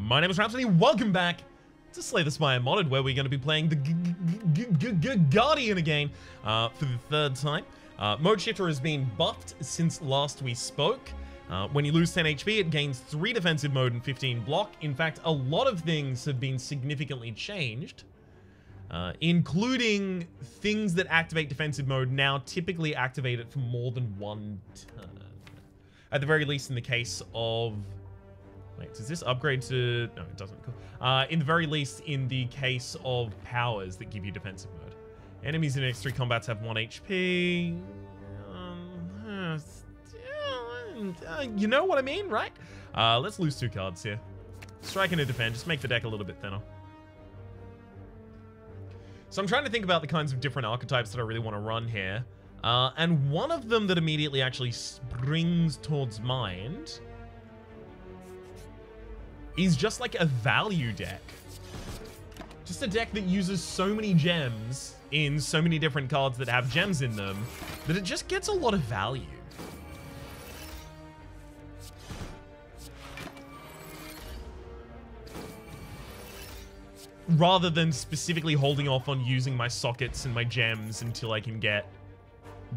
My name is Rhapsody. Welcome back to Slay the Spire Modded, where we're going to be playing the Guardian again for the third time. Mode Shifter has been buffed since last we spoke. When you lose 10 HP, it gains 3 defensive mode and 15 block. In fact, a lot of things have been significantly changed, including things that activate defensive mode now typically activate it for more than one turn. At the very least, in the case of... Wait, does this upgrade to... No, it doesn't. Cool. In the very least, in the case of powers that give you defensive mode. Enemies in X3 combats have 1 HP. You know what I mean, right? Let's lose 2 cards here. Strike and a defend. Just make the deck a little bit thinner. So I'm trying to think about the kinds of different archetypes that I really want to run here. And one of them that immediately actually springs towards mind is just like a value deck. Just a deck that uses so many gems in so many different cards that have gems in them that it just gets a lot of value. Rather than specifically holding off on using my sockets and my gems until I can get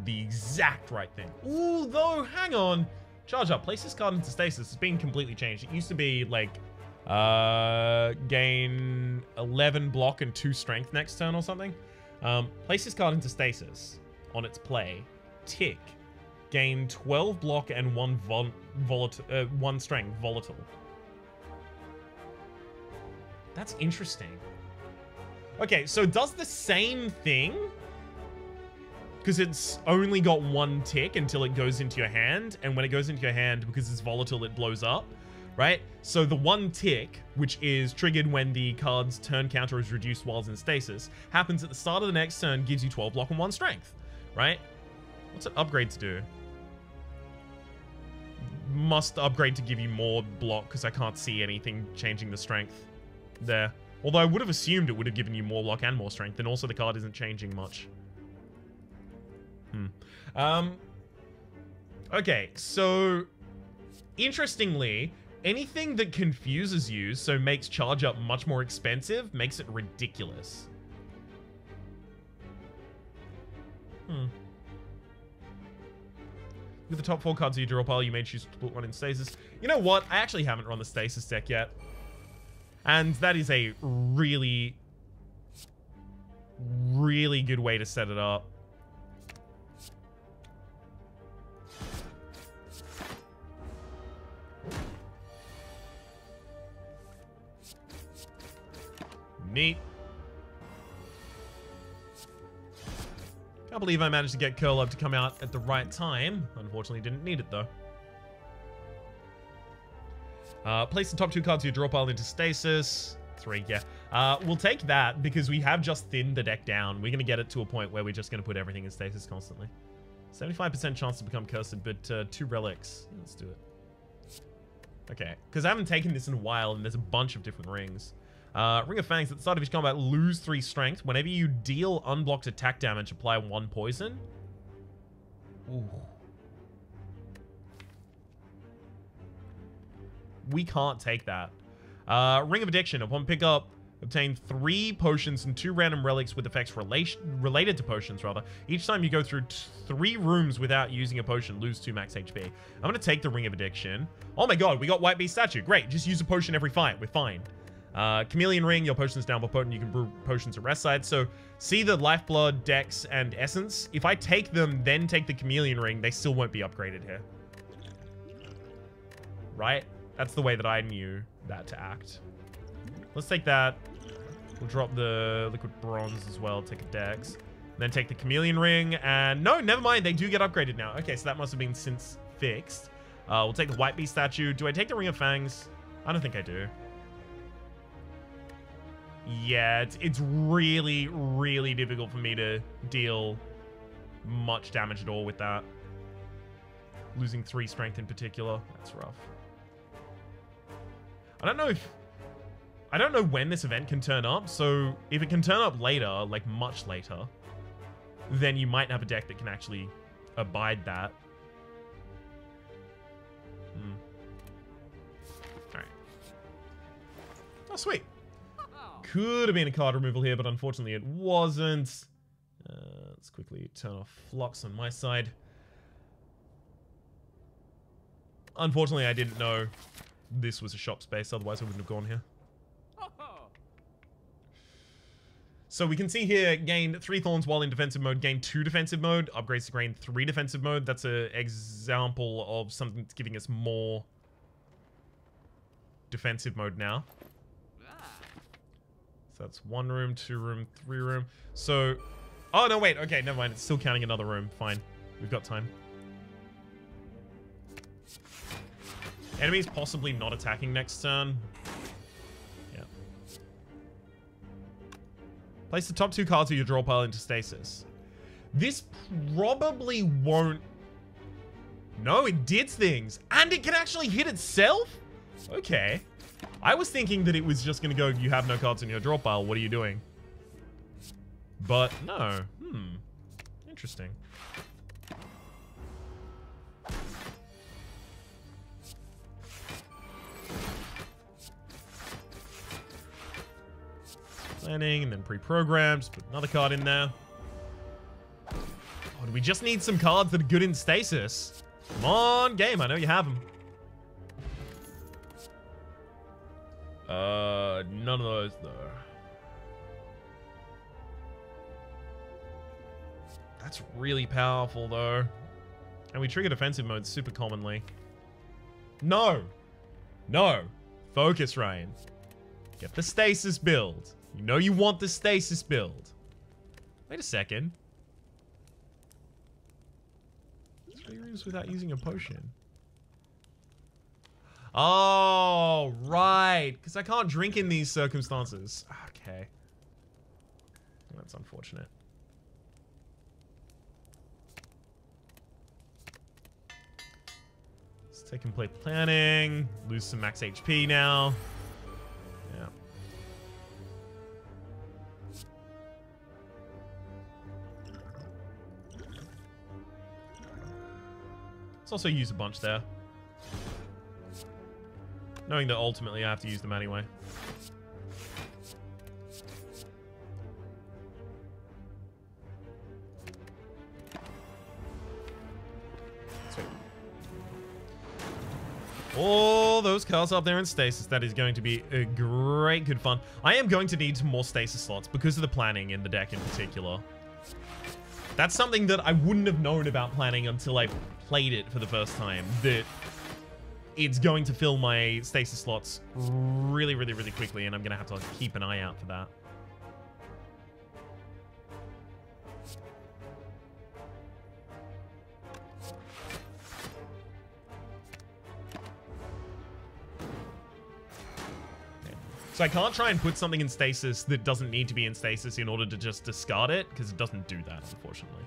the exact right thing. Ooh, though, hang on. Charge up. Place this card into stasis. It's been completely changed. It used to be like gain 11 block and 2 strength next turn or something. Place this card into stasis on its play. Tick. Gain 12 block and 1 strength. Volatile. That's interesting. Okay, so it does the same thing because it's only got 1 tick until it goes into your hand, and when it goes into your hand, because it's volatile, it blows up, right? So the 1 tick, which is triggered when the card's turn counter is reduced while it's in stasis, happens at the start of the next turn, gives you 12 block and 1 strength, right? What's it upgrade to do? Must upgrade to give you more block because I can't see anything changing the strength there. Although I would have assumed it would have given you more block and more strength, and also the card isn't changing much. Okay, so interestingly, anything that confuses you, so makes charge up much more expensive, makes it ridiculous. With the top 4 cards of your draw pile, you may choose to put 1 in stasis. You know what? I actually haven't run the stasis deck yet. And that is a really, really good way to set it up. Neat. Can't believe I managed to get Curl Up to come out at the right time. Unfortunately, didn't need it though. Place the top 2 cards of your draw pile into stasis. 3, yeah. We'll take that because we have just thinned the deck down. We're going to get it to a point where we're just going to put everything in stasis constantly. 75% chance to become cursed, but 2 relics. Let's do it. Okay, because I haven't taken this in a while, and there's a bunch of different rings. Ring of Fangs. At the start of each combat, lose 3 strength. Whenever you deal unblocked attack damage, apply 1 poison. Ooh. We can't take that. Ring of Addiction. Upon pickup, obtain 3 potions and 2 random relics with effects related to potions, rather. Each time you go through 3 rooms without using a potion, lose 2 max HP. I'm going to take the Ring of Addiction. Oh my god, we got White Beast Statue. Great, just use a potion every fight. We're fine. Chameleon Ring. Your potion's down by potent. You can brew potions at rest side. So, see the Lifeblood, Dex, and Essence. If I take them, then take the Chameleon Ring, they still won't be upgraded here. Right? That's the way that I knew that to act. Let's take that. We'll drop the Liquid Bronze as well. Take a Dex. Then take the Chameleon Ring. And no, never mind. They do get upgraded now. Okay, so that must have been since fixed. We'll take the White Beast Statue. Do I take the Ring of Fangs? I don't think I do. Yeah, it's really, really difficult for me to deal much damage at all with that. Losing 3 strength in particular. That's rough. I don't know when this event can turn up, so if it can turn up later, like much later, then you might have a deck that can actually abide that. Oh, sweet. Could have been a card removal here, but unfortunately it wasn't. Let's quickly turn off flux on my side. Unfortunately, I didn't know this was a shop space, otherwise I wouldn't have gone here. So we can see here, gain 3 thorns while in defensive mode, gain 2 defensive mode, upgrades to gain 3 defensive mode. That's an example of something that's giving us more defensive mode now. So that's 1 room, 2 room, 3 room. So, oh no, wait, okay, never mind. It's still counting another room. Fine, we've got time. Enemies possibly not attacking next turn. Yeah. Place the top 2 cards of your draw pile into stasis. This probably won't... No, it did things. And it can actually hit itself? Okay. I was thinking that it was just going to go, you have no cards in your draw pile, what are you doing? But no. Interesting. Planning, and then pre-programmed. Put another card in there. Oh, do we just need some cards that are good in stasis? Come on, game. I know you have them. None of those, though. That's really powerful, though. And we trigger defensive mode super commonly. No. No. Focus, Ryan. Get the stasis build. You know you want the stasis build. Wait a second. 3 rooms without using a potion. Oh, right. Because I can't drink in these circumstances. Okay. That's unfortunate. Let's take and play planning. Lose some max HP now. Yeah. Let's also use a bunch there. Knowing that ultimately I have to use them anyway. Sweet. All those cards up there in stasis. That is going to be a great good fun. I am going to need more stasis slots because of the planning in the deck in particular. That's something that I wouldn't have known about planning until I played it for the first time. That it's going to fill my stasis slots really, really, really quickly, and I'm going to have to keep an eye out for that. So I can't try and put something in stasis that doesn't need to be in stasis in order to just discard it, because it doesn't do that, unfortunately.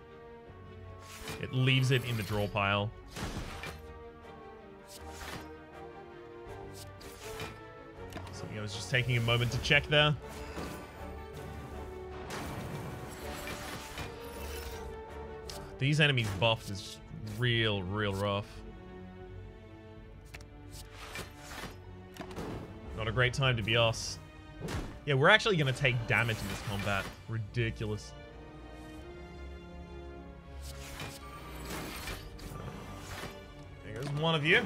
It leaves it in the draw pile. Something I was just taking a moment to check there. These enemies buffed is real rough. Not a great time to be us. Yeah, we're actually going to take damage in this combat. Ridiculous. There goes one of you.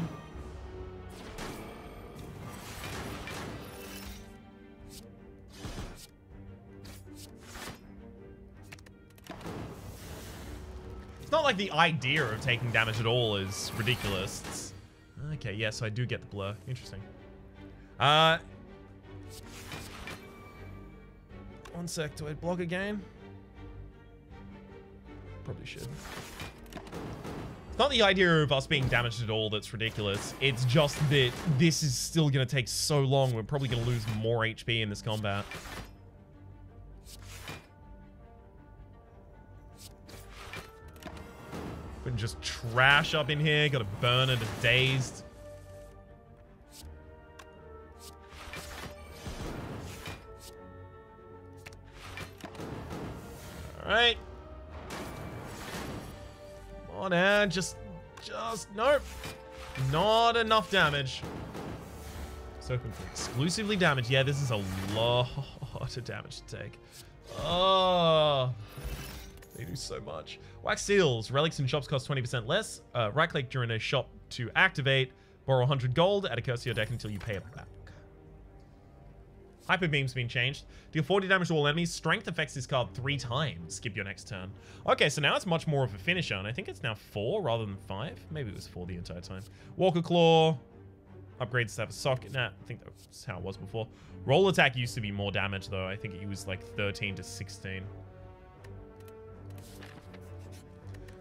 It's not like the idea of taking damage at all is ridiculous. It's... Okay, yeah, so I do get the blur. Interesting. 1 sec, do I block again? Probably should. It's not the idea of us being damaged at all that's ridiculous. It's just that this is still going to take so long. We're probably going to lose more HP in this combat. But just trash up in here. Got a burner to dazed. Alright. Come on, man. Just, nope. Not enough damage. open for exclusively damage. Yeah, this is a lot of damage to take. Oh, they do so much. Wax seals. Relics in shops cost 20% less. Right click during a shop to activate. Borrow 100 gold. Add a curse to your deck until you pay it back. Hyper Beam's been changed. Deal 40 damage to all enemies. Strength affects this card 3 times. Skip your next turn. Okay, so now it's much more of a finisher, and I think it's now 4 rather than 5. Maybe it was 4 the entire time. Walker Claw. Upgrades to have a socket. Nah, I think that's how it was before. Roll attack used to be more damage, though. I think it was like 13 to 16.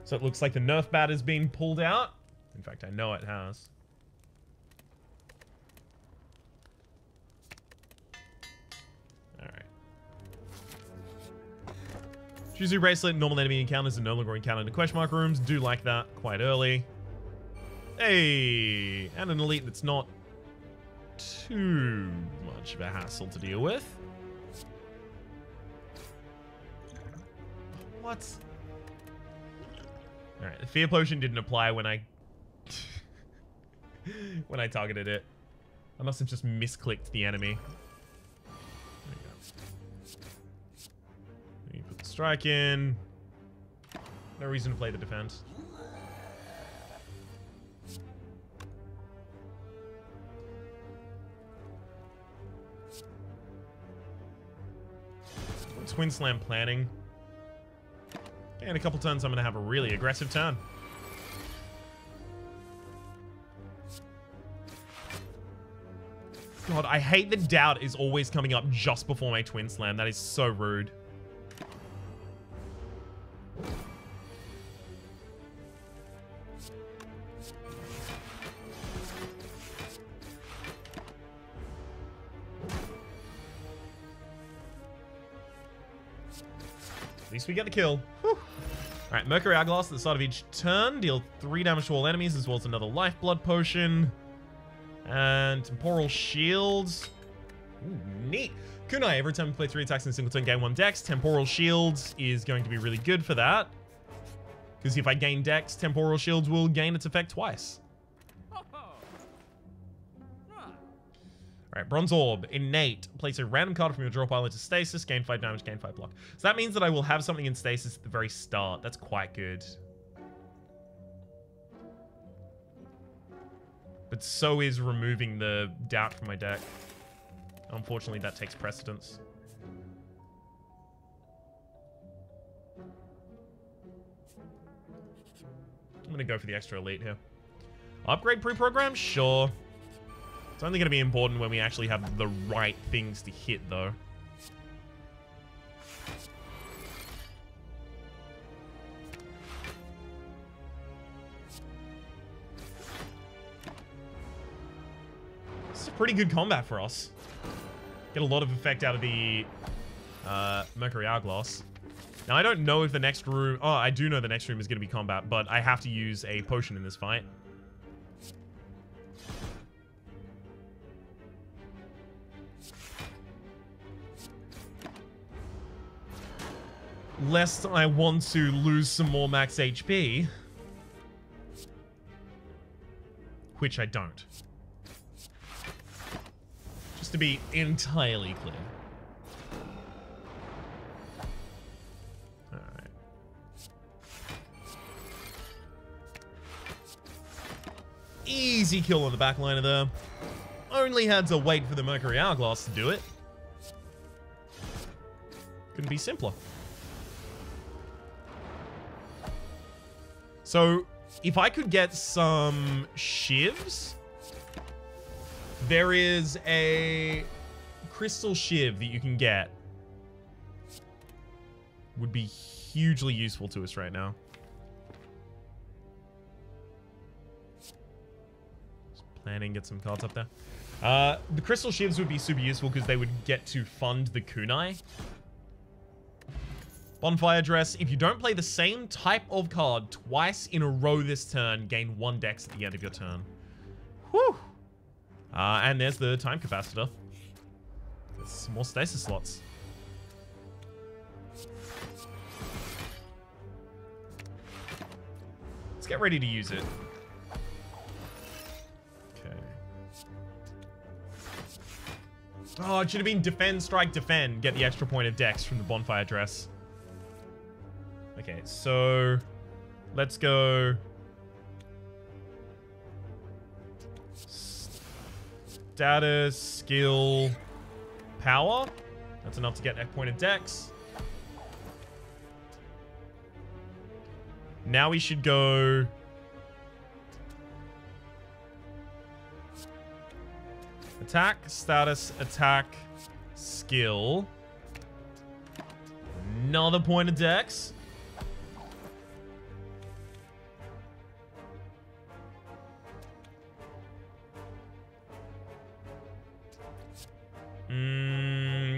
So it looks like the nerf bat has been pulled out. In fact, I know it has. Shuzu Bracelet, normal enemy encounters are no longer encountered in question mark rooms. Do like that quite early. Hey, and an elite that's not too much of a hassle to deal with. What? Alright, the Fear Potion didn't apply when I... when I targeted it. I must have just misclicked the enemy. Strike in. No reason to play the defense. Twin Slam planning. And a couple turns I'm going to have a really aggressive turn. God, I hate that Doubt is always coming up just before my Twin Slam. That is so rude. At least we get the kill. Alright, Mercury Hourglass at the start of each turn. Deal 3 damage to all enemies, as well as another Lifeblood Potion. And Temporal Shields. Ooh, neat. Kunai, every time you play 3 attacks in a single turn, gain 1 dex. Temporal Shields is going to be really good for that. Because if I gain dex, Temporal Shields will gain its effect twice. Alright, Bronze Orb, Innate. Place a random card from your draw pile into stasis, gain 5 damage, gain 5 block. So that means that I will have something in stasis at the very start. That's quite good. But so is removing the Doubt from my deck. Unfortunately, that takes precedence. I'm going to go for the extra elite here. Upgrade pre-program? Sure. It's only going to be important when we actually have the right things to hit, though. This is a pretty good combat for us. Get a lot of effect out of the Mercury Hourglass. Now, I don't know if the next room... Oh, I do know the next room is going to be combat, but I have to use a potion in this fight. Lest I want to lose some more max HP. Which I don't. Just to be entirely clear. Alright. Easy kill on the backliner there. Only had to wait for the Mercury Hourglass to do it. Couldn't be simpler. So, if I could get some shivs, there is a crystal shiv that you can get. Would be hugely useful to us right now. Just planning, get some cards up there. The crystal shivs would be super useful because they would get to fund the kunai. Bonfire Dress. If you don't play the same type of card twice in a row this turn, gain 1 dex at the end of your turn. Whew. And there's the time capacitor. There's some more stasis slots. Let's get ready to use it. Okay. Oh, it should have been defend, strike, defend. Get the extra point of dex from the bonfire dress. Okay, so let's go. Status, skill, power. That's enough to get a point of dex. Now we should go. Attack, status, attack, skill. Another point of dex.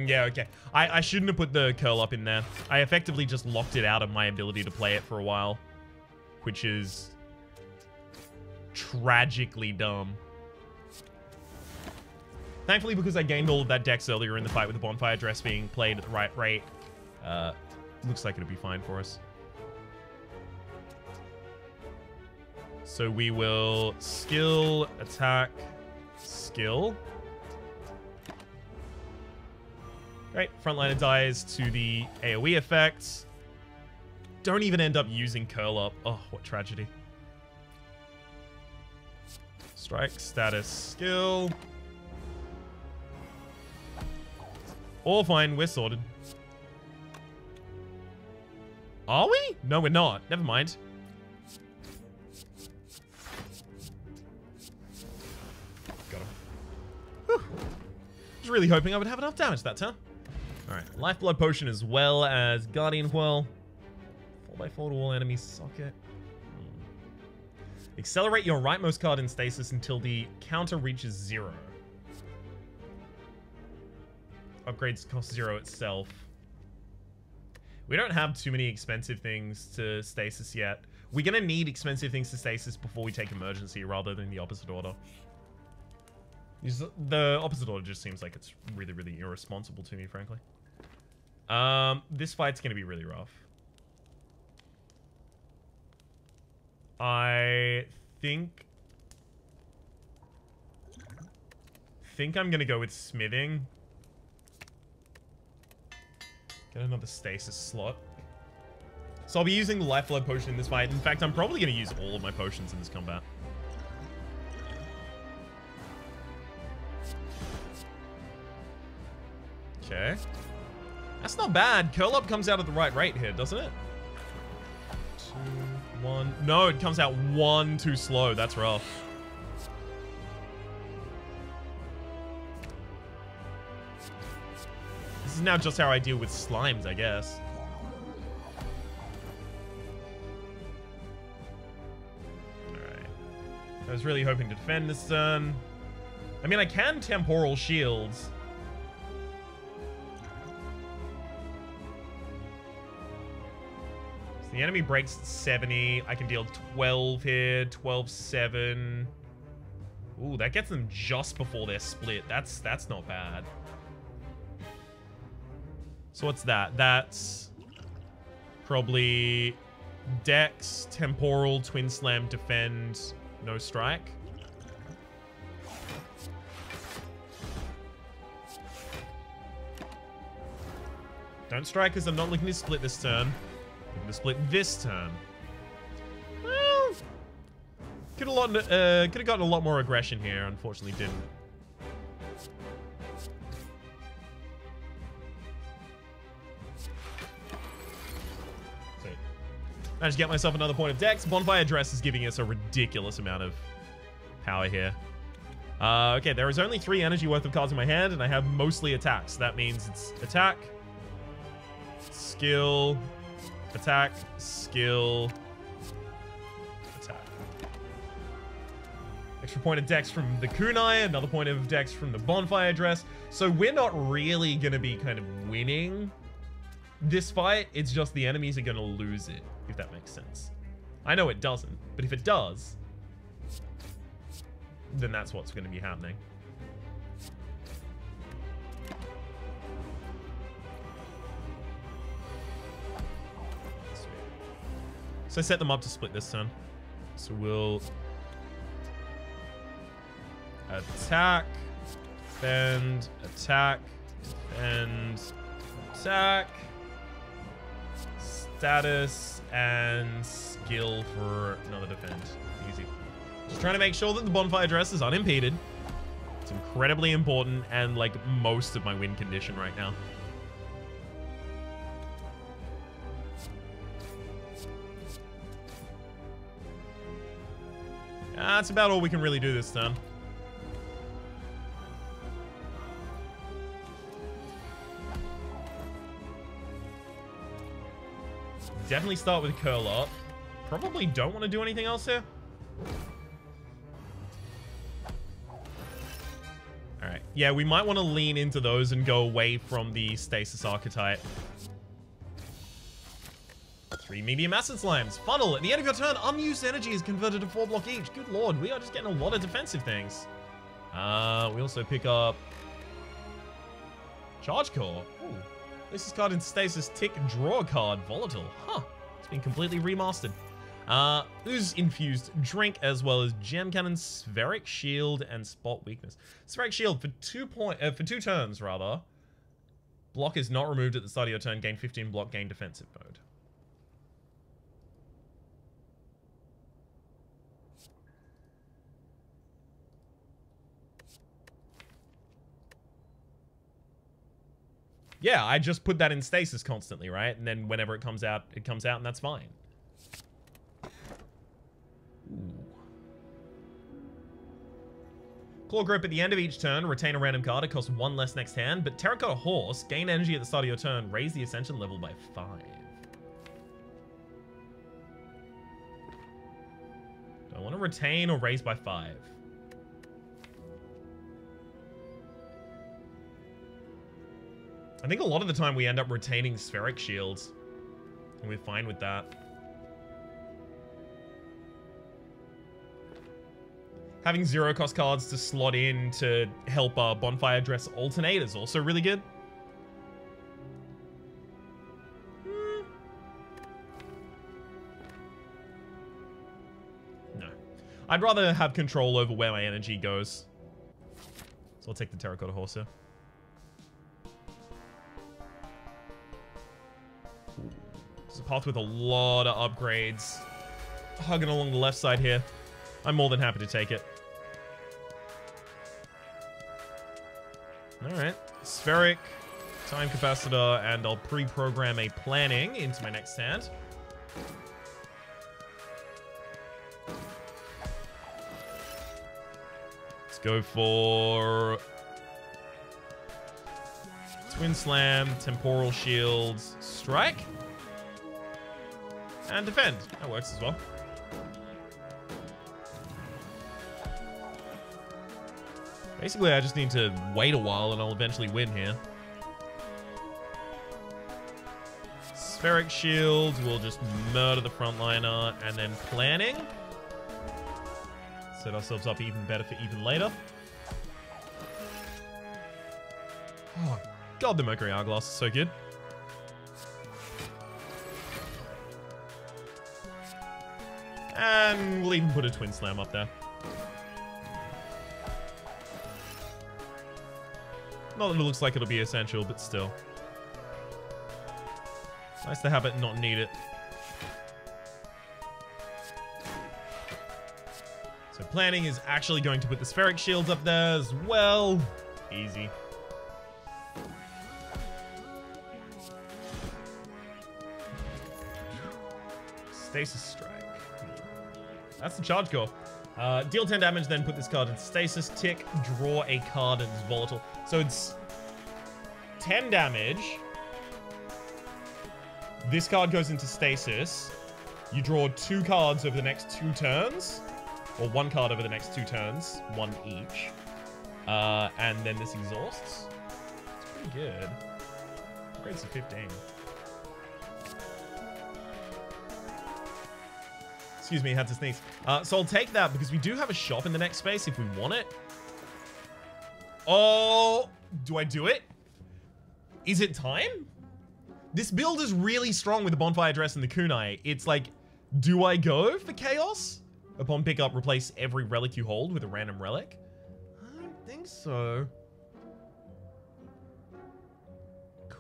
Yeah, okay. I shouldn't have put the curl up in there. I effectively just locked it out of my ability to play it for a while, which is tragically dumb. Thankfully, because I gained all of that dex earlier in the fight with the bonfire dress being played at the right rate, looks like it'll be fine for us. So we will skill, attack, skill. Great. Frontliner dies to the AoE effects. Don't even end up using curl up. Oh, what tragedy. Strike, status, skill. All fine, we're sorted. Are we? No, we're not. Never mind. Got him. Whew. I was really hoping I would have enough damage that turn. Alright, Lifeblood Potion as well as Guardian Whirl. 4x4 to all enemies, socket. Accelerate your rightmost card in stasis until the counter reaches 0. Upgrades cost 0 itself. We don't have too many expensive things to stasis yet. We're going to need expensive things to stasis before we take emergency rather than the opposite order. The opposite order just seems like it's really, really irresponsible to me, frankly. This fight's going to be really rough. I think I'm going to go with smithing. Get another stasis slot. So I'll be using the Lifeblood Potion in this fight. In fact, I'm probably going to use all of my potions in this combat. Okay. That's not bad. Curl up comes out at the right rate here, doesn't it? 2, 1. No, it comes out 1 too slow. That's rough. This is now just how I deal with slimes, I guess. Alright. I was really hoping to defend this turn. I mean, I can temporal shields. So the enemy breaks at 70. I can deal 12 here. 12, 7. Ooh, that gets them just before they're split. That's not bad. So what's that? That's probably Dex, Temporal, Twin Slam, Defend, no strike. Don't strike because I'm not looking to split this turn. I'm looking to split this turn. Well, could have gotten a lot more aggression here. Unfortunately, didn't. Managed to get myself another point of dex. Bonfire Dress is giving us a ridiculous amount of power here. Okay, there is only 3 energy worth of cards in my hand, and I have mostly attacks. That means it's attack, skill, attack, skill, attack. Extra point of dex from the kunai, another point of dex from the Bonfire Dress. So we're not really going to be kind of winning this fight. It's just the enemies are going to lose it, if that makes sense. I know it doesn't, but if it does, then that's what's going to be happening. Sweet. So I set them up to split this turn. So we'll attack, defend, attack, defend, attack, status, and skill for another defend. Easy. Just trying to make sure that the bonfire dress is unimpeded. It's incredibly important and like most of my win condition right now. That's about all we can really do this turn. Definitely start with curl up. Probably don't want to do anything else here. Alright. Yeah, we might want to lean into those and go away from the stasis archetype. 3 medium acid slimes. Funnel. At the end of your turn, unused energy is converted to 4 block each. Good lord, we are just getting a lot of defensive things. We also pick up Charge Core. Ooh. This is card in stasis. Tick, draw a card. Volatile. Huh. It's been completely remastered. Ooze infused drink, as well as gem cannon, spheric shield, and spot weakness. Spheric shield for 2 turns rather. Block is not removed at the start of your turn. Gain 15 block. Gain defensive mode. Yeah, I just put that in stasis constantly, right? And then whenever it comes out, and that's fine. Ooh. Claw Grip at the end of each turn, retain a random card. It costs 1 less next hand, but Terracotta Horse, gain energy at the start of your turn, raise the Ascension level by 5. Do I want to retain or raise by 5? I think a lot of the time we end up retaining spheric shields, and we're fine with that. Having 0-cost cards to slot in to help our bonfire dress alternate is also really good. No. I'd rather have control over where my energy goes. So I'll take the Terracotta Horse here. It's a path with a lot of upgrades. Hugging along the left side here. I'm more than happy to take it. Alright. Spheric, time capacitor, and I'll pre-program a planning into my next hand. Let's go for Twin Slam, Temporal Shields, Strike, and Defend. That works as well. Basically, I just need to wait a while and I'll eventually win here. Spheric Shield, we'll just murder the frontliner, and then Planning. Set ourselves up even better for even later. Oh, God, the Mercury Hourglass is so good. And we'll even put a Twin Slam up there. Not that it looks like it'll be essential, but still. Nice to have it and not need it. So planning is actually going to put the Spheric Shields up there as well. Easy. Stasis Strike. That's the charge core. Deal 10 damage, then put this card in stasis. Tick, draw a card, and it's volatile. So it's 10 damage. This card goes into stasis. You draw 2 cards over the next 2 turns. Or 1 card over the next 2 turns. 1 each. And then this exhausts. It's pretty good. Grades of 15. Excuse me, had to sneeze. So I'll take that because we do have a shop in the next space if we want it. Oh, do I do it? Is it time? This build is really strong with the Bonfire Dress and the Kunai. It's like, do I go for Chaos? Upon pickup, replace every relic you hold with a random relic? I don't think so.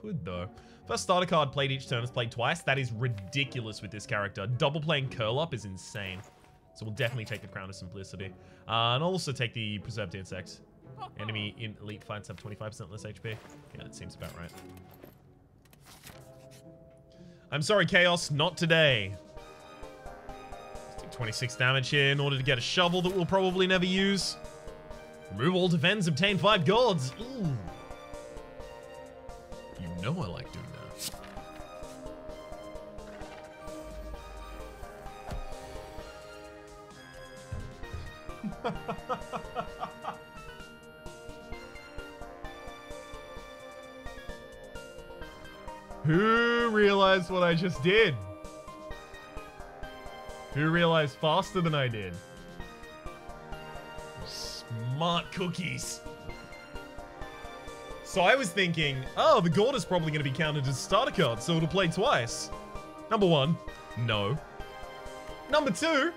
could, though. First starter card played each turn is played twice. That is ridiculous with this character. Double playing Curl Up is insane. So we'll definitely take the Crown of Simplicity. And I'll also take the Preserved Insect. Enemy in elite fights have 25% less HP. Yeah, that seems about right. I'm sorry, Chaos, not today. Let's take 26 damage here in order to get a shovel that we'll probably never use. Remove all defense, obtain 5 golds. Ooh. You know I like doing that. Who realized what I just did? Who realized faster than I did? Smart cookies. So I was thinking, oh, the gold is probably going to be counted as a starter card, so it'll play twice. Number one, no. Number two,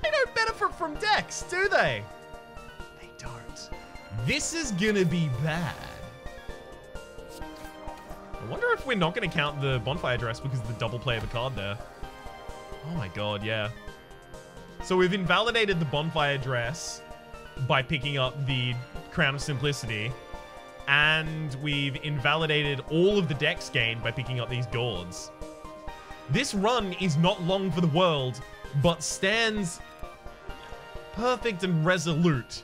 they don't benefit from decks, do they? They don't. This is gonna be bad. I wonder if we're not gonna count the bonfire dress because of the double play of the card there. Oh my god, yeah. So we've invalidated the bonfire dress by picking up the Crown of Simplicity, and we've invalidated all of the dex gain by picking up these gourds. This run is not long for the world, but stands perfect and resolute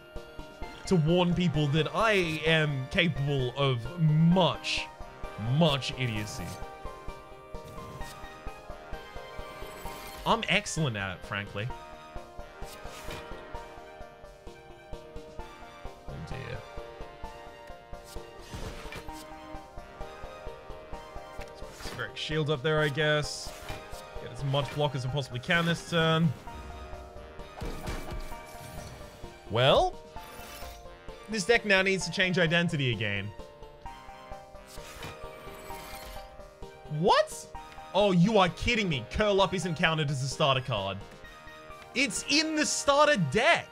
to warn people that I am capable of much, much idiocy. I'm excellent at it, frankly. Oh dear. Let's put Spheric Shield up there, I guess. Get as much block as I possibly can this turn. Well, this deck now needs to change identity again. What? Oh, you are kidding me. Curl Up isn't counted as a starter card. It's in the starter deck.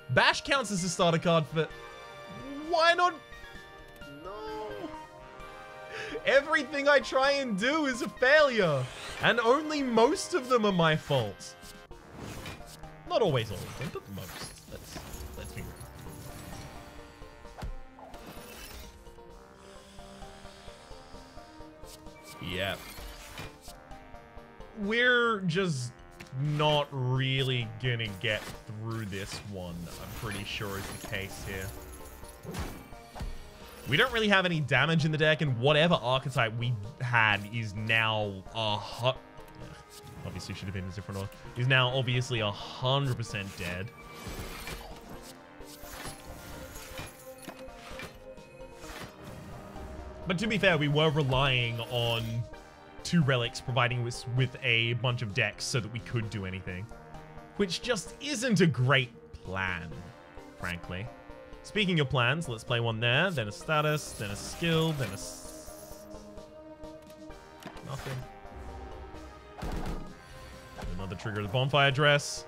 Bash counts as a starter card for... Why not? No. Everything I try and do is a failure. And only most of them are my fault. Not always all of them, but most. Let's be real. Yeah. We're just not really gonna get through this one, I'm pretty sure is the case here. We don't really have any damage in the deck, and whatever archetype we had is now obviously should have been a different order. Is now obviously 100% dead. But to be fair, we were relying on 2 relics providing us with a bunch of decks so that we could do anything. Which just isn't a great plan, frankly. Speaking of plans, let's play one there, then a status, then a skill, then a... Nothing. Another trigger of the bonfire dress.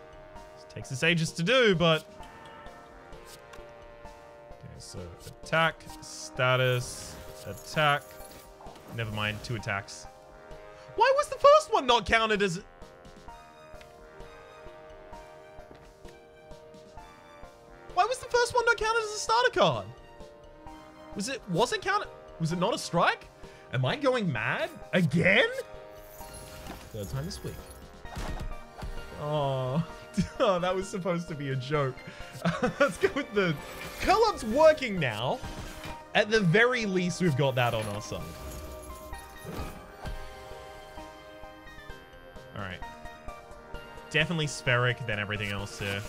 This takes us ages to do, but... Okay, so attack, status, attack. Never mind, 2 attacks. Why was the first one not counted as... Why was the first one not counted as a starter card? Was it counted? Was it not a strike? Am I going mad? Again? 3rd time this week. Oh, oh, that was supposed to be a joke. Let's go with the... Curl Up's working now. At the very least, we've got that on our side. Alright. Definitely Spheric than everything else here.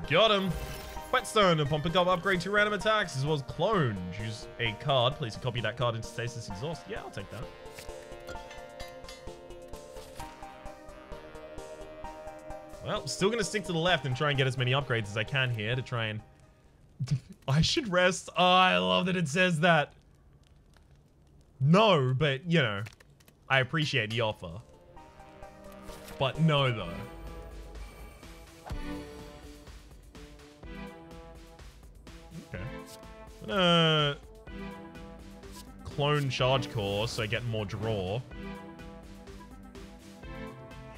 Got him. Whetstone. Upon pick up, upgrade 2 random attacks as well as clone. Choose a card. Place a copy of that card into Stasis Exhaust. Yeah, I'll take that. Well, still going to stick to the left and try and get as many upgrades as I can here to try and... I should rest. Oh, I love that it says that. No, but, you know, I appreciate the offer. But no, though. I'm gonna clone Charge Core so I get more draw.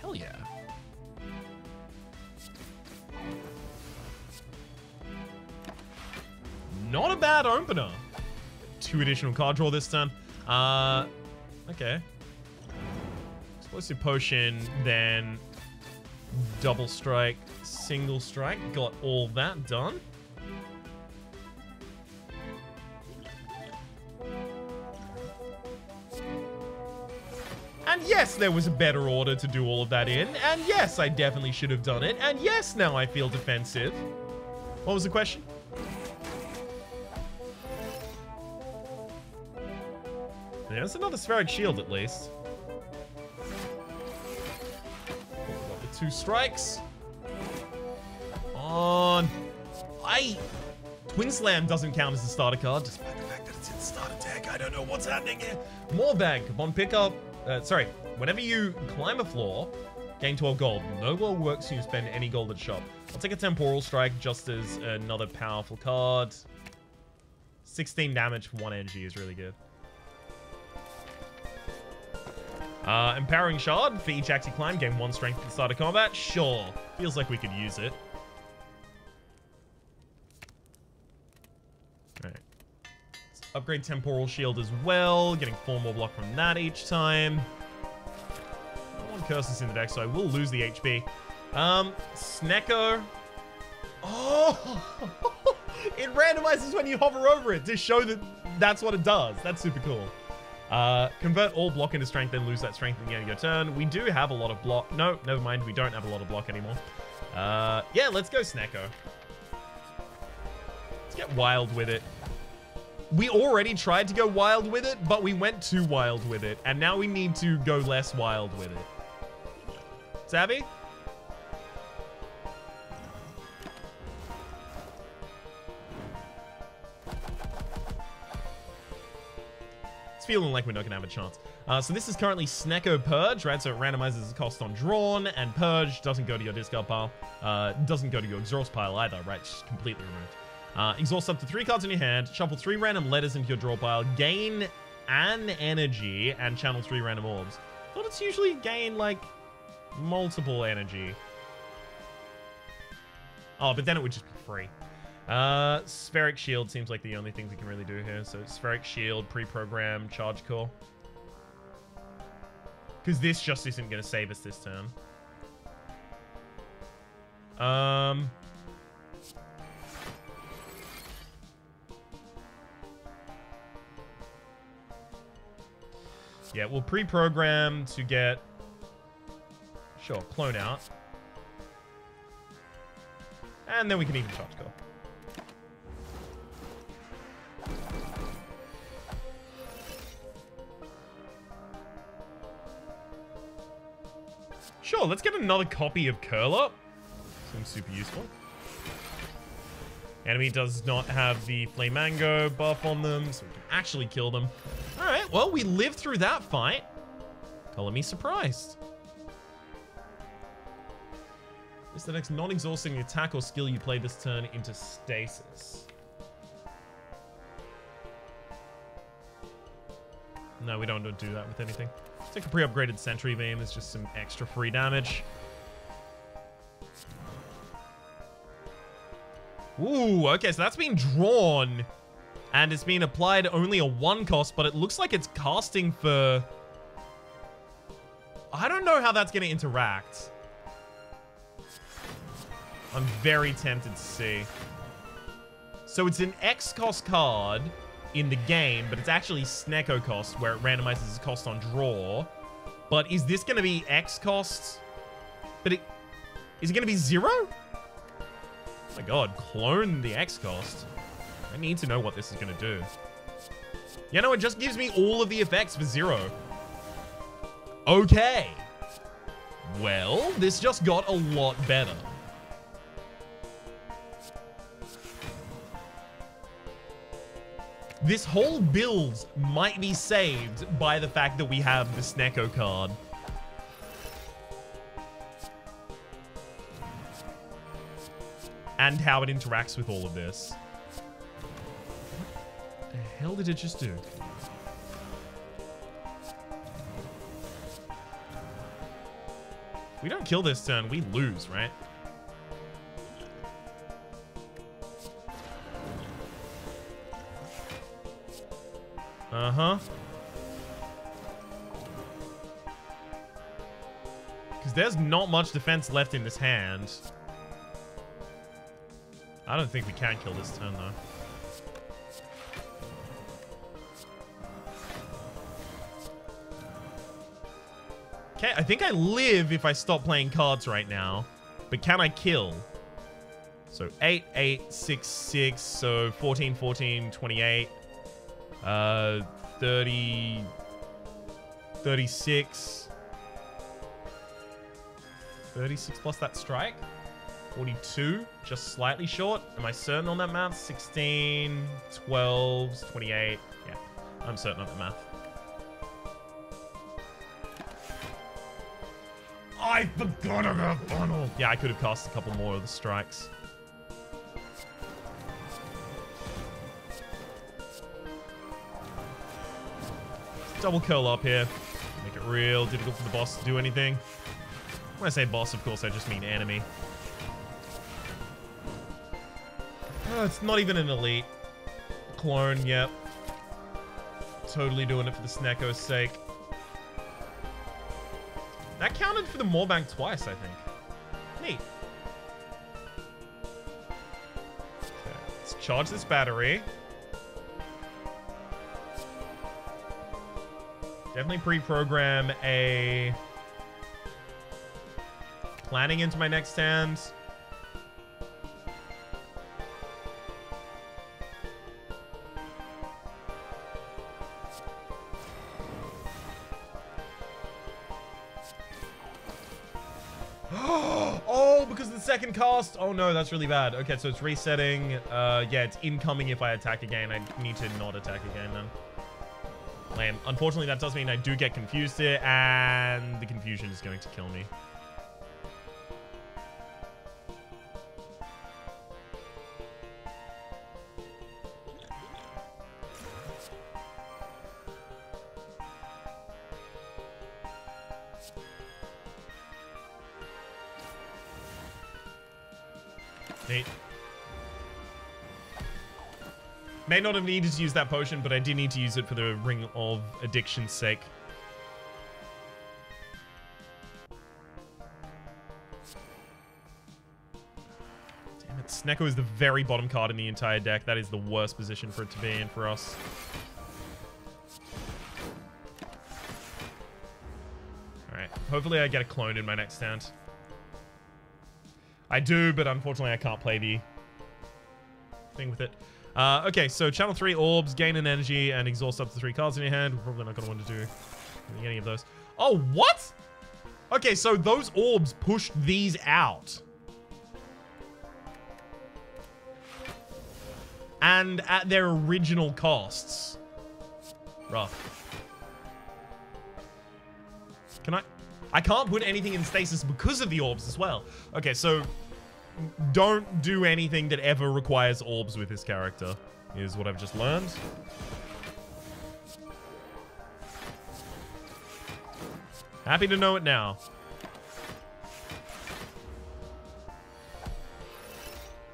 Hell yeah. Not a bad opener. 2 additional card draw this turn. Okay. Explosive Potion, then double strike, single strike. Got all that done. And yes, there was a better order to do all of that in. And yes, I definitely should have done it. And yes, now I feel defensive. What was the question? There's another Spheric Shield, at least. Got the 2 strikes. On. Twin Slam doesn't count as a starter card, despite the fact that it's in the starter deck. I don't know what's happening here. More bank. Upon pickup. Whenever you climb a floor, gain 12 gold. No gold works so you spend any gold at shop. I'll take a Temporal Strike just as another powerful card. 16 damage for 1 energy is really good. Empowering Shard for each active climb, gain 1 strength at the start of combat. Sure. Feels like we could use it. Alright. Let's upgrade Temporal Shield as well, getting 4 more block from that each time. I want curses in the deck, so I will lose the HP. Snecko. Oh! It randomizes when you hover over it to show that that's what it does. That's super cool. Convert all block into strength, then lose that strength at the end of your turn. We do have a lot of block. No, never mind. We don't have a lot of block anymore. Yeah, let's go Snecko. Let's get wild with it. We already tried to go wild with it, but we went too wild with it. And now we need to go less wild with it. Savvy? It's feeling like we're not going to have a chance. So this is currently Snecko Purge, right? So it randomizes the cost on drawn, and Purge doesn't go to your discard pile. Doesn't go to your exhaust pile either, right? It's just completely removed. Exhaust up to 3 cards in your hand, shuffle 3 random letters into your draw pile, gain an energy, and channel 3 random orbs. I thought it's usually gain, like, multiple energy. Oh, but then it would just be free. Spheric Shield seems like the only thing we can really do here. So Spheric Shield, pre-program, Charge Core. Because this just isn't going to save us this turn. Yeah, we'll pre-program to get... Sure, Clone out. And then we can even Charge Core. Sure, let's get another copy of Curl Up. Seems super useful. Enemy does not have the Flamango buff on them, so we can actually kill them. Alright, well, we lived through that fight. Color me surprised. Is the next non-exhausting attack or skill you play this turn into stasis? No, we don't do that with anything. Take a pre-upgraded Sentry Beam. There's just some extra free damage. Ooh, okay, so that's been drawn. And it's been applied only a 1 cost, but it looks like it's casting for... I don't know how that's going to interact. I'm very tempted to see. So it's an X cost card in the game, but it's actually Snecko cost, where it randomizes its cost on draw. But is this going to be X cost? But is it going to be 0? Oh my god, clone the X cost. I need to know what this is going to do. You know, it just gives me all of the effects for 0. Okay. Well, this just got a lot better. This whole build might be saved by the fact that we have the Snecko card. And how it interacts with all of this. hell did it just do? We don't kill this turn, we lose, right? Uh-huh. Because there's not much defense left in this hand. I don't think we can kill this turn, though. Okay, I think I live if I stop playing cards right now. But can I kill? So 8, 8, 6, 6. So 14, 14, 28. 30... 36. 36 plus that strike. 42, just slightly short. Am I certain on that math? 16, 12, 28. Yeah, I'm certain on the math. I forgot about funnel. Yeah, I could have cast a couple more of the strikes. Double curl up here. Make it real difficult for the boss to do anything. When I say boss, of course, I just mean enemy. Oh, it's not even an elite. Clone, yep. Totally doing it for the Snecko's sake. That counted for the Moorbank twice, I think. Neat. Okay, let's charge this battery. Definitely pre-program a planning into my next hand. Oh, because of the second cast. Oh no, that's really bad. Okay, so it's resetting. Yeah, it's incoming if I attack again. I need to not attack again then. Lame. Unfortunately, that does mean I do get confused here, and the confusion is going to kill me. Neat. May not have needed to use that potion, but I did need to use it for the Ring of Addiction's sake. Damn it, Snecko is the very bottom card in the entire deck. That is the worst position for it to be in for us. Alright, hopefully I get a clone in my next stand. I do, but unfortunately I can't play the thing with it. Okay, so channel 3 orbs, gain an energy, and exhaust up to 3 cards in your hand. We're probably not going to want to do any of those. Oh, what? Okay, so those orbs pushed these out. And at their original costs. Rough. Can I can't put anything in stasis because of the orbs as well. Okay, so don't do anything that ever requires orbs with this character, is what I've just learned. Happy to know it now.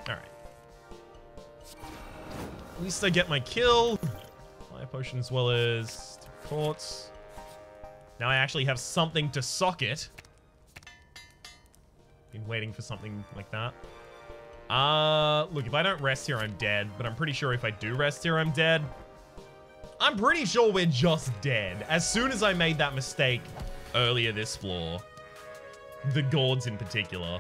Alright. At least I get my kill. Fire potion as well as quartz. Now I actually have something to socket. Been waiting for something like that. Look, if I don't rest here, I'm dead. But I'm pretty sure if I do rest here, I'm dead. I'm pretty sure we're just dead. As soon as I made that mistake earlier this floor, the Gourds in particular.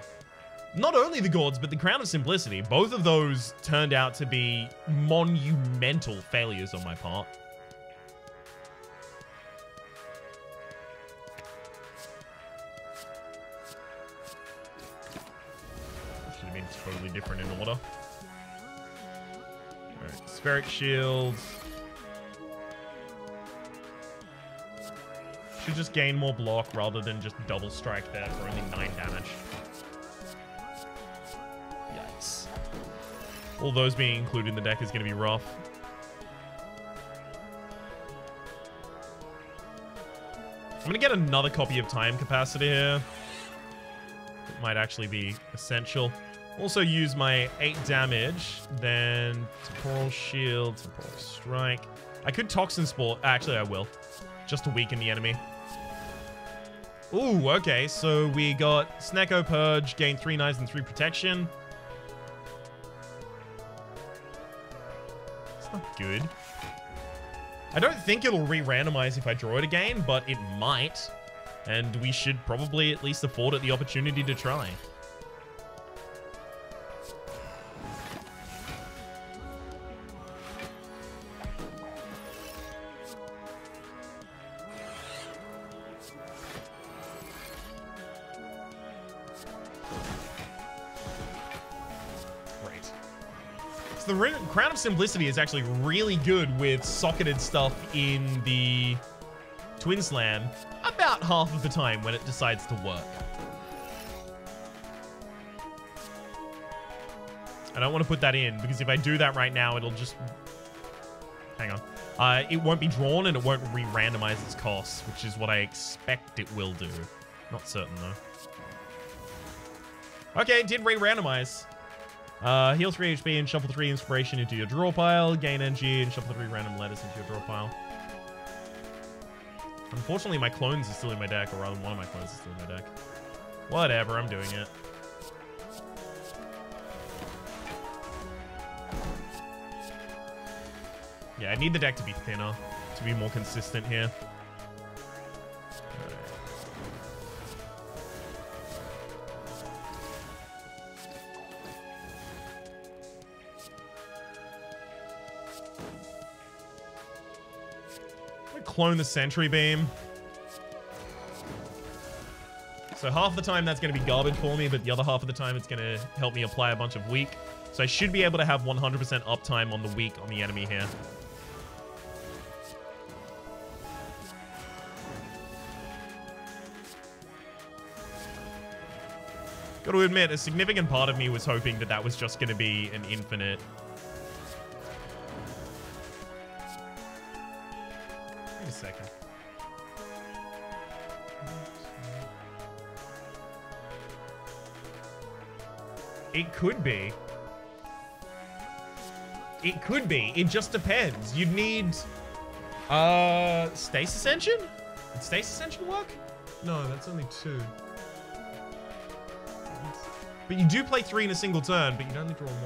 Not only the Gourds, but the Crown of Simplicity. Both of those turned out to be monumental failures on my part. Totally different in order. Alright, Spheric Shield. Should just gain more block rather than just double strike there for only 9 damage. Yikes. All those being included in the deck is going to be rough. I'm going to get another copy of Time Capacity here. It might actually be essential. Also use my 8 damage, then Temporal Shield, Temporal Strike. I could Toxin Spore. Actually, I will. Just to weaken the enemy. Ooh, okay. So we got Snecko Purge, gain 3 knives and 3 protection. It's not good. I don't think it'll re-randomize if I draw it again, but it might. And we should probably at least afford it the opportunity to try. The Crown of Simplicity is actually really good with socketed stuff in the Twin Slam about half of the time when it decides to work. I don't want to put that in because if I do that right now, it'll just... Hang on. It won't be drawn and it won't re-randomize its costs, which is what I expect it will do. Not certain though. Okay, it did re-randomize. Heal 3 HP and shuffle 3 inspiration into your draw pile. Gain energy and shuffle 3 random letters into your draw pile. Unfortunately, my clones are still in my deck, or rather, one of my clones is still in my deck. Whatever, I'm doing it. Yeah, I need the deck to be thinner, to be more consistent here. Clone the Sentry Beam. So half the time that's going to be garbage for me, but the other half of the time it's going to help me apply a bunch of weak. So I should be able to have 100% uptime on the weak on the enemy here. Got to admit, a significant part of me was hoping that that was just going to be an infinite. Wait a second. It could be. It could be. It just depends. You'd need... Stasis Engine? Would Stasis Engine work? No, that's only 2. But you do play 3 in a single turn, but you'd only draw 1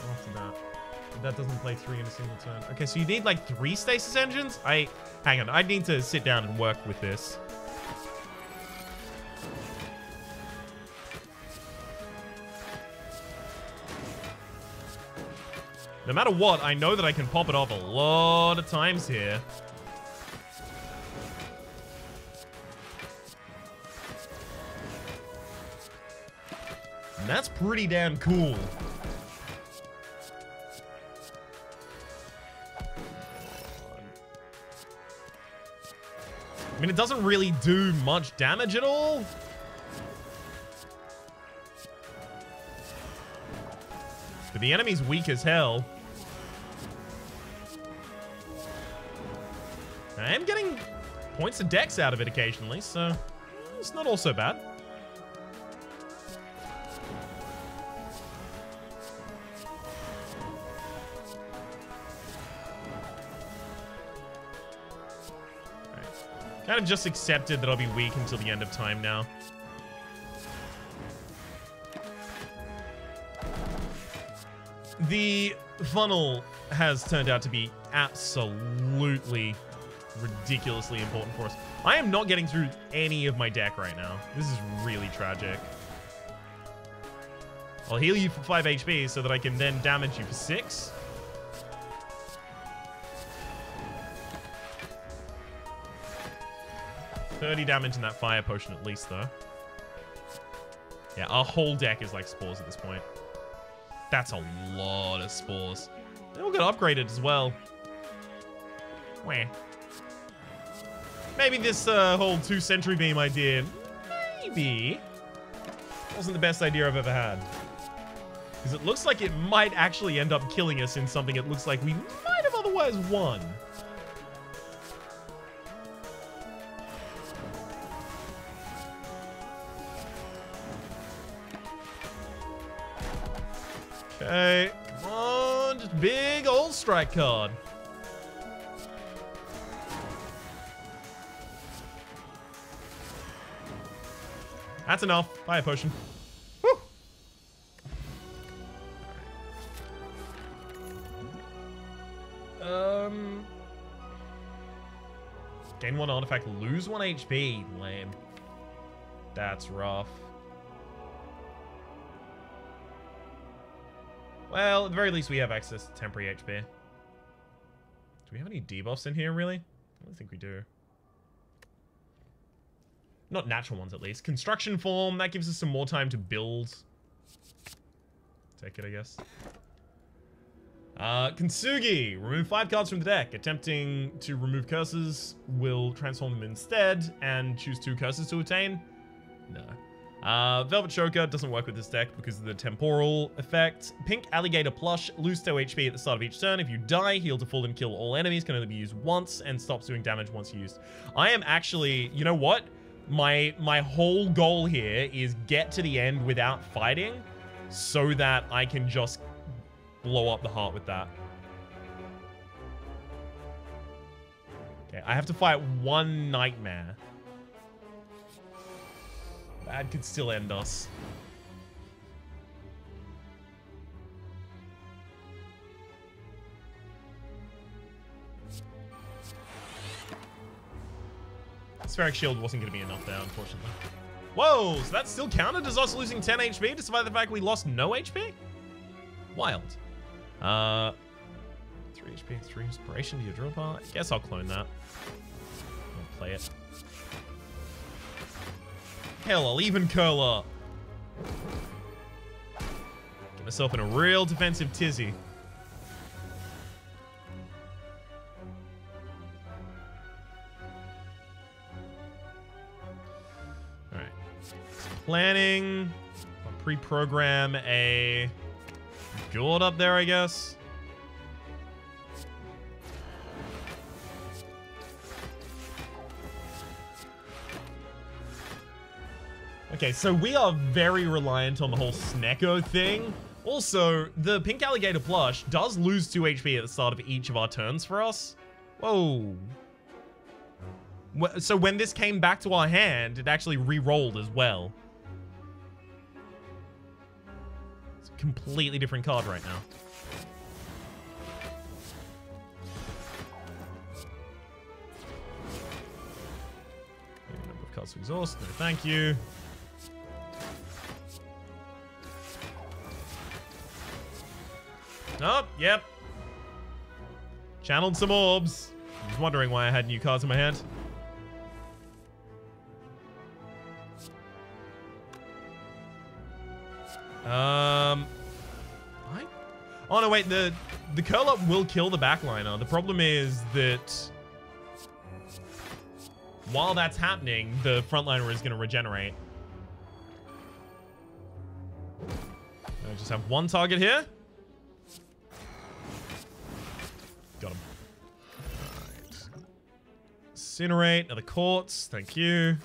after that. But that doesn't play 3 in a single turn. Okay, so you need like 3 Stasis Engines? Hang on, I need to sit down and work with this. No matter what, I know that I can pop it off a lot of times here. And that's pretty damn cool. I mean, it doesn't really do much damage at all. But the enemy's weak as hell. I am getting points of dex out of it occasionally, so it's not all so bad. Kind of just accepted that I'll be weak until the end of time now. The funnel has turned out to be absolutely ridiculously important for us. I am not getting through any of my deck right now. This is really tragic. I'll heal you for 5 HP so that I can then damage you for 6. $30 damage in that fire potion at least, though. Yeah, our whole deck is like spores at this point. That's a lot of spores. They all get upgraded as well. Wah. Maybe this whole 2 Sentry Beam idea, maybe, wasn't the best idea I've ever had. Because it looks like it might actually end up killing us in something it looks like we might have otherwise won. Okay, come on, just big old strike card. That's enough. Fire potion. Woo! Gain 1 artifact, lose 1 HP. Lame. That's rough. Well, at the very least, we have access to temporary HP. Do we have any debuffs in here, really? I don't think we do. Not natural ones, at least. Construction form, that gives us some more time to build. Take it, I guess. Kintsugi. Remove 5 cards from the deck. Attempting to remove curses will transform them instead, and choose 2 curses to attain. No. Velvet Choker doesn't work with this deck because of the temporal effect. Pink Alligator Plush. Lose 2 HP at the start of each turn. If you die, heal to full and kill all enemies. Can only be used once and stops doing damage once used. I am actually... You know what? My whole goal here is get to the end without fighting so that I can just blow up the heart with that. Okay, I have to fight 1 nightmare. That could still end us. Spheric Shield wasn't going to be enough there, unfortunately. Whoa, so that still counted as us losing 10 HP despite the fact we lost no HP? Wild. 3 HP, 3 inspiration to your drill bar. I guess I'll clone that. I'll play it. Hell, I'll even curl up. Get myself in a real defensive tizzy. Alright. Planning. I'll pre-program a Gourd up there, I guess. Okay, so we are very reliant on the whole Snecko thing. Also, the Pink Alligator Plush does lose 2 HP at the start of each of our turns for us. Whoa. So when this came back to our hand, it actually re-rolled as well. It's a completely different card right now. Number of cards to exhaust. No, thank you. Oh, yep. Channeled some orbs. I was wondering why I had new cards in my hand. Oh no, wait, the curl up will kill the backliner. The problem is that while that's happening, the frontliner is going to regenerate. I just have 1 target here. Got him. Alright. Incinerate, another quartz. Thank you.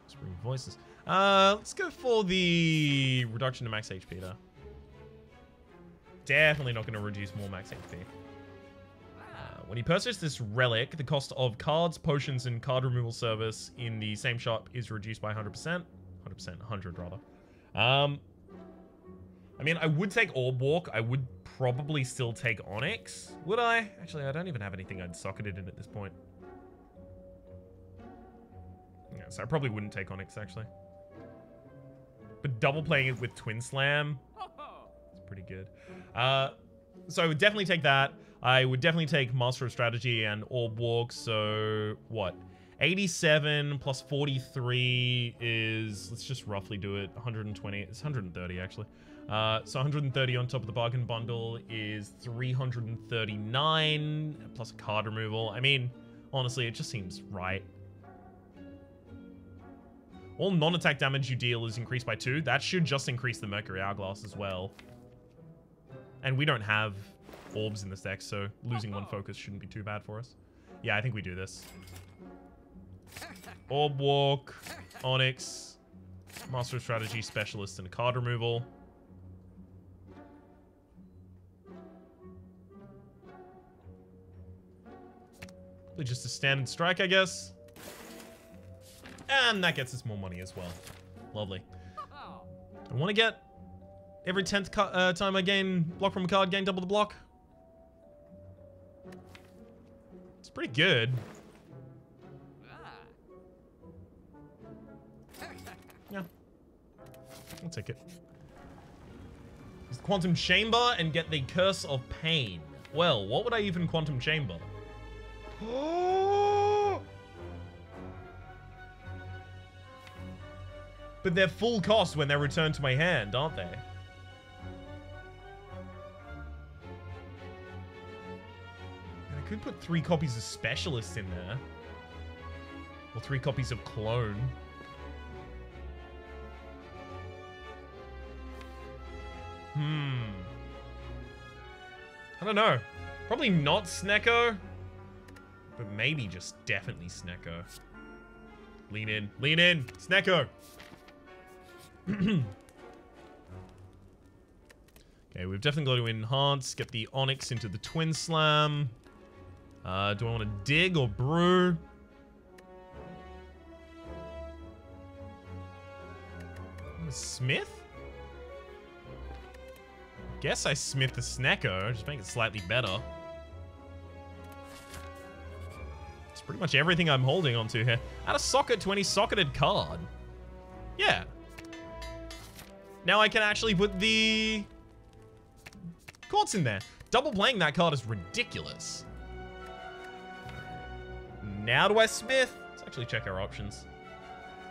Spring voices. Let's go for the reduction to max HP there. Definitely not going to reduce more max HP. When you purchase this relic, the cost of cards, potions, and card removal service in the same shop is reduced by 100%. 100%, 100 rather. I mean, I would take Orb Walk. I would probably still take Onyx. Would I? Actually, I don't even have anything I'd socketed in at this point. Yeah, so I probably wouldn't take Onyx, actually. But double playing it with Twin Slam, it's pretty good. So I would definitely take that. I would definitely take Master of Strategy and Orb Walk. So, what? 87 plus 43 is, let's just roughly do it, 120. It's 130, actually. So 130 on top of the bargain bundle is 339 plus a card removal. I mean, honestly, it just seems right. All non-attack damage you deal is increased by 2. That should just increase the Mercury Hourglass as well. And we don't have orbs in this deck, so losing 1 focus shouldn't be too bad for us. Yeah, I think we do this. Orb Walk, Onyx, Master of Strategy, Specialist, and card removal. Probably just a standard strike, I guess. And that gets us more money as well. Lovely. I want to get every 10th time I gain block from a card, gain double the block. It's pretty good. Yeah. I'll take it. Use the Quantum Chamber and get the Curse of Pain. Well, what would I even Quantum Chamber? But they're full cost when they're returned to my hand, aren't they? And I could put 3 copies of Specialist in there. Or 3 copies of Clone. I don't know. Probably not Snecko. But maybe just definitely Snecko. Lean in. Lean in. Snecko. Okay, we've definitely got to enhance. Get the Onyx into the Twin Slam. Do I want to dig or brew? Smith? Guess I smith the Snecko. Just make it slightly better. It's pretty much everything I'm holding onto here. Add a socket to any socketed card. Yeah. Now I can actually put the quartz in there. Double playing that card is ridiculous. Now do I smith? Let's actually check our options.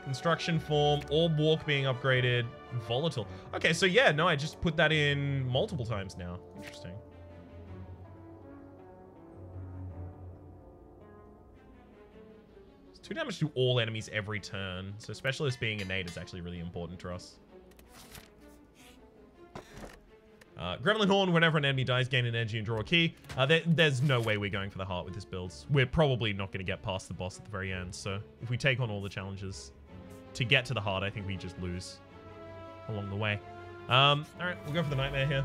Construction form, orb walk being upgraded, volatile. Okay, so yeah, no, I just put that in multiple times now. Interesting. It's 2 damage to all enemies every turn. So Specialist being innate is actually really important to us. Gremlin Horn, whenever an enemy dies, gain an energy and draw a key. There's no way we're going for the heart with this build. We're probably not going to get past the boss at the very end. So if we take on all the challenges to get to the heart, I think we just lose along the way. All right, we'll go for the Nightmare here.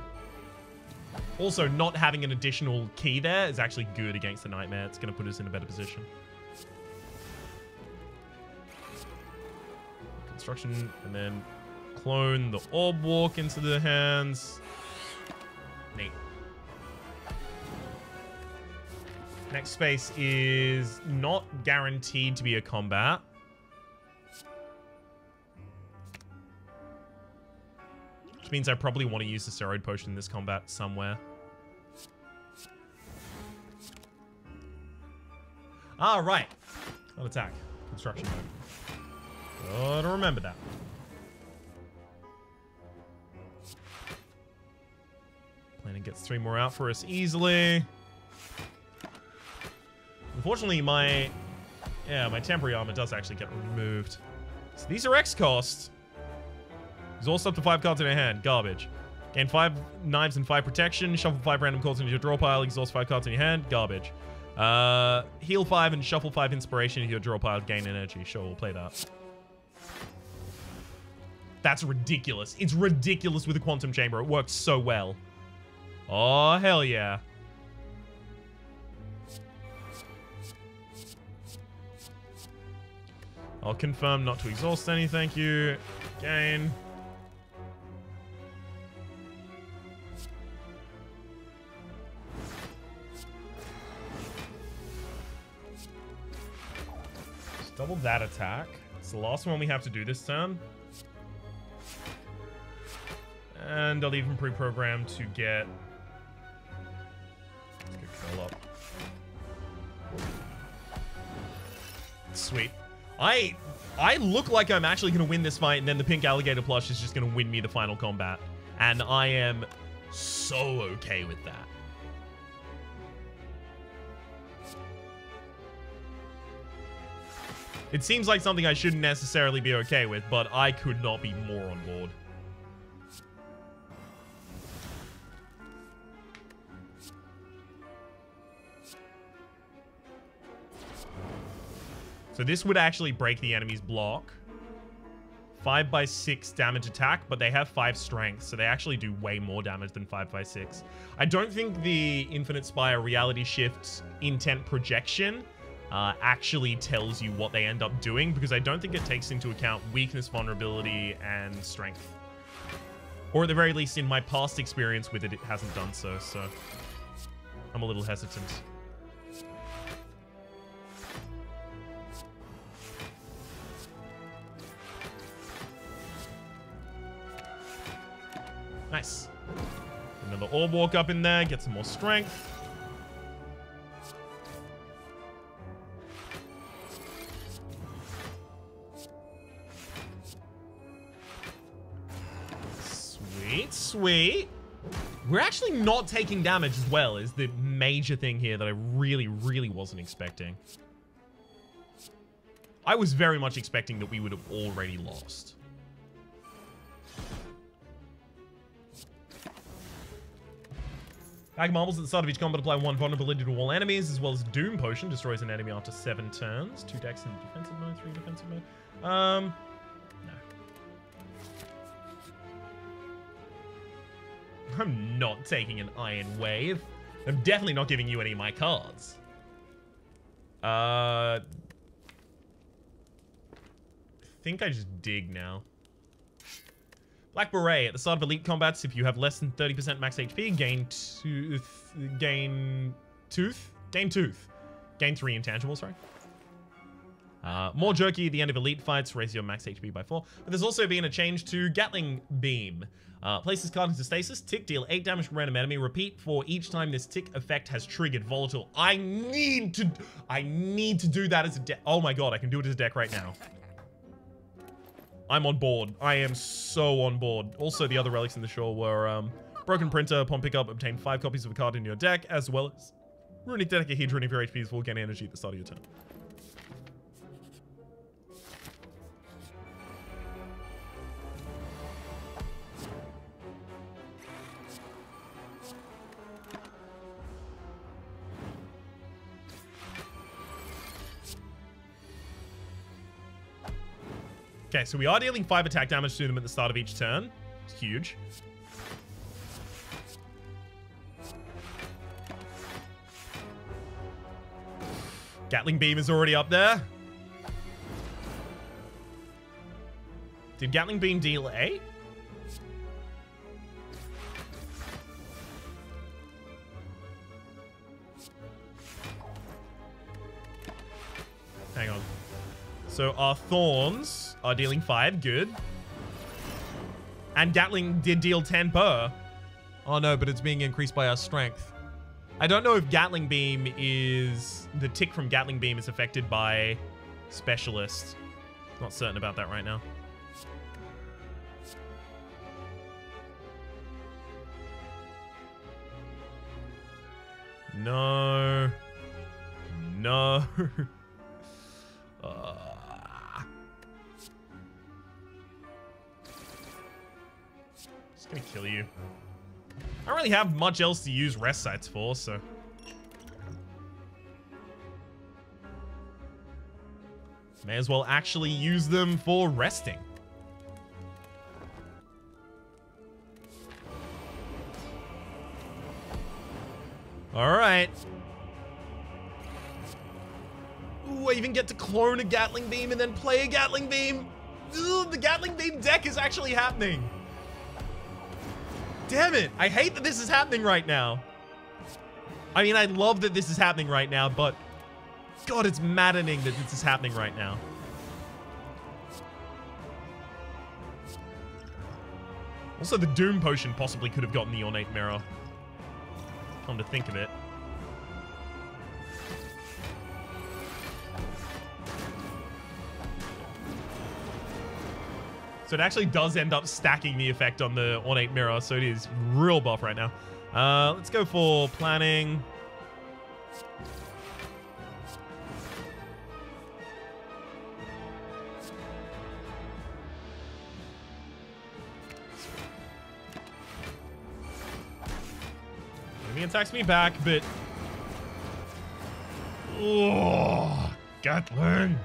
Also, not having an additional key there is actually good against the Nightmare. It's going to put us in a better position. Construction, and then clone the Orb Walk into the hands. Neat. Next space is not guaranteed to be a combat. Which means I probably want to use the steroid potion in this combat somewhere. Ah, right. Not attack. Construction mode. Gotta remember that. Planet gets 3 more out for us easily. Unfortunately, my temporary armor does actually get removed. So these are X cost. Exhaust up to 5 cards in your hand. Garbage. Gain 5 knives and 5 protection. Shuffle 5 random cards into your draw pile. Exhaust 5 cards in your hand. Garbage. Heal 5 and shuffle 5 inspiration into your draw pile. Gain energy. Sure, we'll play that. That's ridiculous. It's ridiculous with the Quantum Chamber. It works so well. Oh, hell yeah. I'll confirm not to exhaust any, thank you. Gain. Just double that attack. It's the last one we have to do this turn. And I'll even pre-program to get... Let's get curl up. Sweet. I look like I'm actually going to win this fight, and then the pink alligator plush is just going to win me the final combat. And I am so okay with that. It seems like something I shouldn't necessarily be okay with, but I could not be more on board. So this would actually break the enemy's block. 5/6 damage attack, but they have 5 strength, so they actually do way more damage than 5/6. I don't think the Infinite Spire Reality Shift Intent Projection actually tells you what they end up doing, because I don't think it takes into account weakness, vulnerability, and strength. Or at the very least, in my past experience with it, it hasn't done so, so I'm a little hesitant. Nice. Another orb walk up in there, get some more strength. Sweet, sweet. We're actually not taking damage as well, is the major thing here that I really, really wasn't expecting. I was very much expecting that we would have already lost. Bag of marbles at the start of each combat apply 1 vulnerability to all enemies, as well as Doom Potion destroys an enemy after 7 turns. 2 decks in defensive mode, 3 defensive mode. No. I'm not taking an Iron Wave. I'm definitely not giving you any of my cards. I think I just dig now. Black Beret. At the start of elite combats, if you have less than 30% max HP, gain tooth. Gain 3 intangibles, sorry. More jerky at the end of elite fights, raise your max HP by 4. But there's also been a change to Gatling Beam. Place this card into stasis. Tick, deal 8 damage from random enemy. Repeat for each time this tick effect has triggered volatile. I need to do that as a deck. Oh my god, I can do it as a deck right now. I'm on board. I am so on board. Also, the other relics in the shore were Broken Printer. Upon pickup, obtain 5 copies of a card in your deck, as well as Runic Dodecahedron if your HP is full, gain energy at the start of your turn. Okay, so we are dealing 5 attack damage to them at the start of each turn. It's huge. Gatling Beam is already up there. Did Gatling Beam deal 8? Hang on. So our Thorns are dealing 5. Good. And Gatling did deal 10 per. Oh no, but it's being increased by our strength. I don't know if Gatling Beam is... The tick from Gatling Beam is affected by Specialist. Not certain about that right now. No. No. Just gonna kill you. I don't really have much else to use rest sites for, so... May as well actually use them for resting. Alright. Ooh, I even get to clone a Gatling Beam and then play a Gatling Beam. Ooh, the Gatling Beam deck is actually happening. Damn it. I hate that this is happening right now. I mean, I love that this is happening right now, but God, it's maddening that this is happening right now. Also, the Doom Potion possibly could have gotten the Ornate Mirror. Come to think of it. So it actually does end up stacking the effect on the Ornate Mirror, so it is real buff right now. Let's go for planning. Enemy attacks me back, but... Oh, Gatling.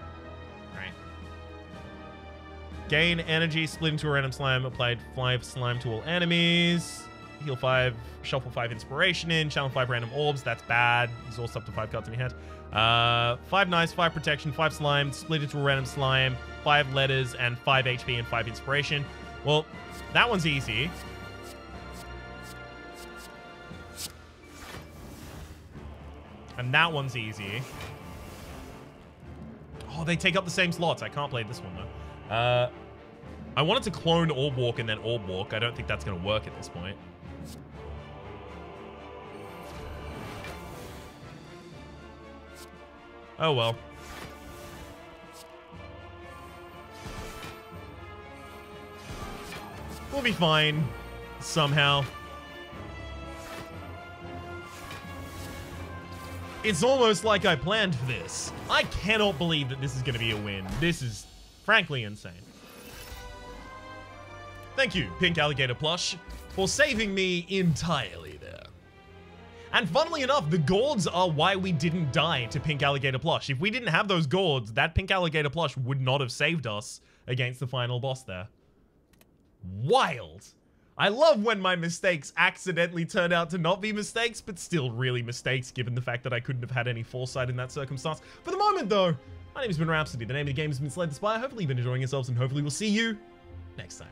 Gain energy, split into a random slime, applied 5 slime to all enemies. Heal 5, shuffle 5 inspiration in, channel 5 random orbs. That's bad. Exhaust up to 5 cards in your hand. 5 nice, 5 protection, 5 slime, split into a random slime, 5 letters, and 5 HP and 5 inspiration. Well, that one's easy. And that one's easy. Oh, they take up the same slots. I can't play this one, though. I wanted to clone Orb Walk and then Orb Walk. I don't think that's going to work at this point. Oh, well. We'll be fine. Somehow. It's almost like I planned for this. I cannot believe that this is going to be a win. This is frankly insane. Thank you, Pink Alligator Plush, for saving me entirely there. And funnily enough, the gourds are why we didn't die to Pink Alligator Plush. If we didn't have those gourds, that Pink Alligator Plush would not have saved us against the final boss there. Wild. I love when my mistakes accidentally turn out to not be mistakes, but still really mistakes, given the fact that I couldn't have had any foresight in that circumstance. For the moment, though, my name has been Rhapsody. The name of the game has been Slay the Spire. Hopefully you've been enjoying yourselves, and hopefully we'll see you next time.